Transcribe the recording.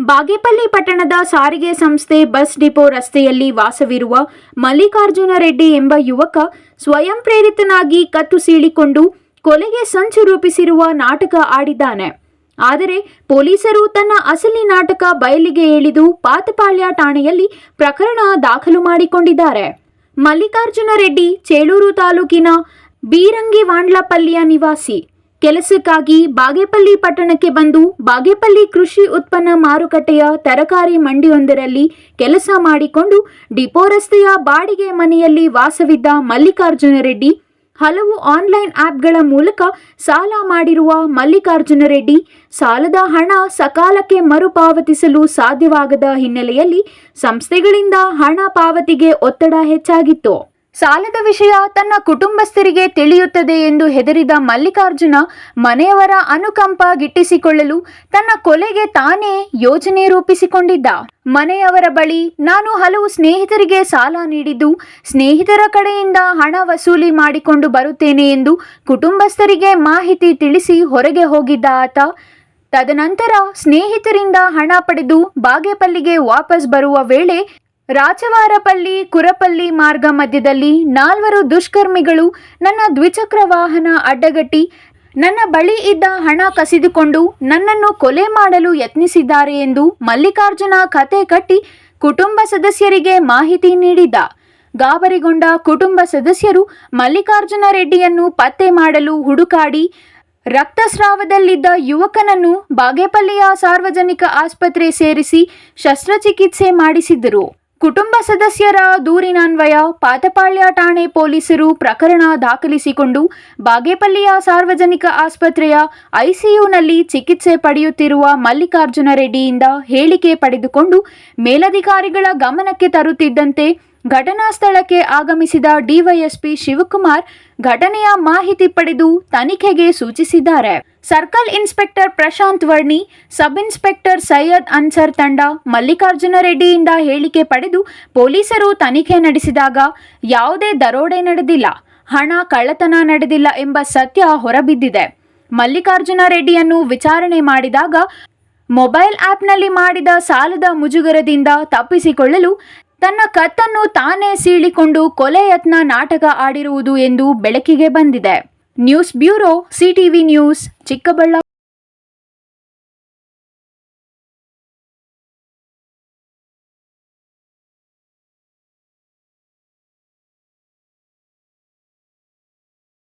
ಬಾಗೇಪಲ್ಲಿ ಪಟ್ಟಣದ ಸಾರಿಗೆ ಸಂಸ್ಥೆ ಬಸ್ ಡಿಪೋ ರಸ್ತೆಯಲ್ಲಿ ವಾಸವಿರುವ ಮಲ್ಲಿಕಾರ್ಜುನ ರೆಡ್ಡಿ ಎಂಬ ಯುವಕ ಸ್ವಯಂ ಪ್ರೇರಿತನಾಗಿ ಕತ್ತು ಸೀಳಿಕೊಂಡು ಕೊಲೆಗೆ ಸಂಚು ರೂಪಿಸಿರುವ ನಾಟಕ ಆಡಿದ್ದಾನೆ. ಆದರೆ ಪೊಲೀಸರು ತನ್ನ ಅಸಲಿ ನಾಟಕ ಬಯಲಿಗೆ ಎಳೆದು ಪಾತಪಾಳ್ಯ ಠಾಣೆಯಲ್ಲಿ ಪ್ರಕರಣ ದಾಖಲು ಮಾಡಿಕೊಂಡಿದ್ದಾರೆ. ಮಲ್ಲಿಕಾರ್ಜುನ ರೆಡ್ಡಿ ಚೇಳೂರು ತಾಲೂಕಿನ ಬೀರಂಗಿವಾಂಡ್ಲಪಲ್ಲಿಯ ನಿವಾಸಿ. ಕೆಲಸಕ್ಕಾಗಿ ಬಾಗೇಪಲ್ಲಿ ಪಟ್ಟಣಕ್ಕೆ ಬಂದು ಬಾಗೇಪಲ್ಲಿ ಕೃಷಿ ಉತ್ಪನ್ನ ಮಾರುಕಟ್ಟೆಯ ತರಕಾರಿ ಮಂಡಿಯೊಂದರಲ್ಲಿ ಕೆಲಸ ಮಾಡಿಕೊಂಡು ಡಿಪೋ ರಸ್ತೆಯ ಬಾಡಿಗೆ ಮನೆಯಲ್ಲಿ ವಾಸವಿದ್ದ ಮಲ್ಲಿಕಾರ್ಜುನ ರೆಡ್ಡಿ ಹಲವು ಆನ್ಲೈನ್ ಆ್ಯಪ್ಗಳ ಮೂಲಕ ಸಾಲ ಮಾಡಿರುವ ಮಲ್ಲಿಕಾರ್ಜುನ ರೆಡ್ಡಿ ಸಾಲದ ಹಣ ಸಕಾಲಕ್ಕೆ ಮರುಪಾವತಿಸಲು ಸಾಧ್ಯವಾಗದ ಹಿನ್ನೆಲೆಯಲ್ಲಿ ಸಂಸ್ಥೆಗಳಿಂದ ಹಣ ಪಾವತಿಗೆ ಒತ್ತಡ ಹೆಚ್ಚಾಗಿತ್ತು. ಸಾಲದ ವಿಷಯ ತನ್ನ ಕುಟುಂಬಸ್ಥರಿಗೆ ತಿಳಿಯುತ್ತದೆ ಎಂದು ಹೆದರಿದ ಮಲ್ಲಿಕಾರ್ಜುನ ಮನೆಯವರ ಅನುಕಂಪ ಗಿಟ್ಟಿಸಿಕೊಳ್ಳಲು ತನ್ನ ಕೊಲೆಗೆ ತಾನೇ ಯೋಜನೆ ರೂಪಿಸಿಕೊಂಡಿದ್ದ. ಮನೆಯವರ ಬಳಿ ನಾನು ಹಲವು ಸ್ನೇಹಿತರಿಗೆ ಸಾಲ ನೀಡಿದ್ದು ಸ್ನೇಹಿತರ ಕಡೆಯಿಂದ ಹಣ ವಸೂಲಿ ಮಾಡಿಕೊಂಡು ಬರುತ್ತೇನೆ ಎಂದು ಕುಟುಂಬಸ್ಥರಿಗೆ ಮಾಹಿತಿ ತಿಳಿಸಿ ಹೊರಗೆ ಹೋಗಿದ್ದ ಆತ ತದನಂತರ ಸ್ನೇಹಿತರಿಂದ ಹಣ ಪಡೆದು ಬಾಗೇಪಲ್ಲಿಗೆ ವಾಪಸ್ ಬರುವ ವೇಳೆ ರಾಚವಾರಪಲ್ಲಿ ಕುರಪಲ್ಲಿ ಮಾರ್ಗ ಮಧ್ಯದಲ್ಲಿ 4 ದುಷ್ಕರ್ಮಿಗಳು ನನ್ನ ದ್ವಿಚಕ್ರ ವಾಹನ ಅಡ್ಡಗಟ್ಟಿ ನನ್ನ ಬಳಿ ಇದ್ದ ಹಣ ಕಸಿದುಕೊಂಡು ನನ್ನನ್ನು ಕೊಲೆ ಮಾಡಲು ಯತ್ನಿಸಿದ್ದಾರೆ ಎಂದು ಮಲ್ಲಿಕಾರ್ಜುನ ಕತೆ ಕಟ್ಟಿ ಕುಟುಂಬ ಸದಸ್ಯರಿಗೆ ಮಾಹಿತಿ ನೀಡಿದ್ದ. ಗಾಬರಿಗೊಂಡ ಕುಟುಂಬ ಸದಸ್ಯರು ಮಲ್ಲಿಕಾರ್ಜುನ ರೆಡ್ಡಿಯನ್ನು ಪತ್ತೆ ಮಾಡಲು ಹುಡುಕಾಡಿ ರಕ್ತಸ್ರಾವದಲ್ಲಿದ್ದ ಯುವಕನನ್ನು ಬಾಗೇಪಲ್ಲಿಯ ಸಾರ್ವಜನಿಕ ಆಸ್ಪತ್ರೆ ಸೇರಿಸಿ ಶಸ್ತ್ರಚಿಕಿತ್ಸೆ ಮಾಡಿಸಿದ್ದರು. ಕುಟುಂಬ ಸದಸ್ಯರ ದೂರಿನನ್ವಯ ಪಾತಪಾಳ್ಯ ಠಾಣೆ ಪೊಲೀಸರು ಪ್ರಕರಣ ದಾಖಲಿಸಿಕೊಂಡು ಬಾಗೇಪಲ್ಲಿಯ ಸಾರ್ವಜನಿಕ ಆಸ್ಪತ್ರೆಯ ಐಸಿಯುನಲ್ಲಿ ಚಿಕಿತ್ಸೆ ಪಡೆಯುತ್ತಿರುವ ಮಲ್ಲಿಕಾರ್ಜುನ ರೆಡ್ಡಿಯಿಂದ ಹೇಳಿಕೆ ಪಡೆದುಕೊಂಡು ಮೇಲಧಿಕಾರಿಗಳ ಗಮನಕ್ಕೆ ತರುತ್ತಿದ್ದಂತೆ ಘಟನಾ ಸ್ಥಳಕ್ಕೆ ಆಗಮಿಸಿದ ಡಿವೈಎಸ್ಪಿ ಶಿವಕುಮಾರ್ ಘಟನೆಯ ಮಾಹಿತಿ ಪಡೆದು ತನಿಖೆಗೆ ಸೂಚಿಸಿದ್ದಾರೆ. Circle inspector Prashant Varni, sub inspector Syed Ansar ತಂಡ ಮಲ್ಲಿಕಾರ್ಜುನ ರೆಡ್ಡಿಯಿಂದ ಹೇಳಿಕೆ ಪಡೆದು ಪೊಲೀಸರು ತನಿಖೆ ನಡೆಸಿದಾಗ ಯಾವುದೇ ದರೋಡೆ ನಡೆದಿಲ್ಲ, ಹಣ ಕಳ್ಳತನ ನಡೆದಿಲ್ಲ ಎಂಬ ಸತ್ಯ ಹೊರಬಿದ್ದಿದೆ. ಮಲ್ಲಿಕಾರ್ಜುನ ರೆಡ್ಡಿಯನ್ನು ವಿಚಾರಣೆ ಮಾಡಿದಾಗ ಮೊಬೈಲ್ ಆ್ಯಪ್ನಲ್ಲಿ ಮಾಡಿದ ಸಾಲದ ಮುಜುಗರದಿಂದ ತಪ್ಪಿಸಿಕೊಳ್ಳಲು ತನ್ನ ಕತ್ತನ್ನು ತಾನೇ ಸೀಳಿಕೊಂಡು ಕೊಲೆ ಯತ್ನ ನಾಟಕ ಆಡಿರುವುದು ಎಂದು ಬೆಳಕಿಗೆ ಬಂದಿದೆ. News bureau, CTV news, Chikkaballapur.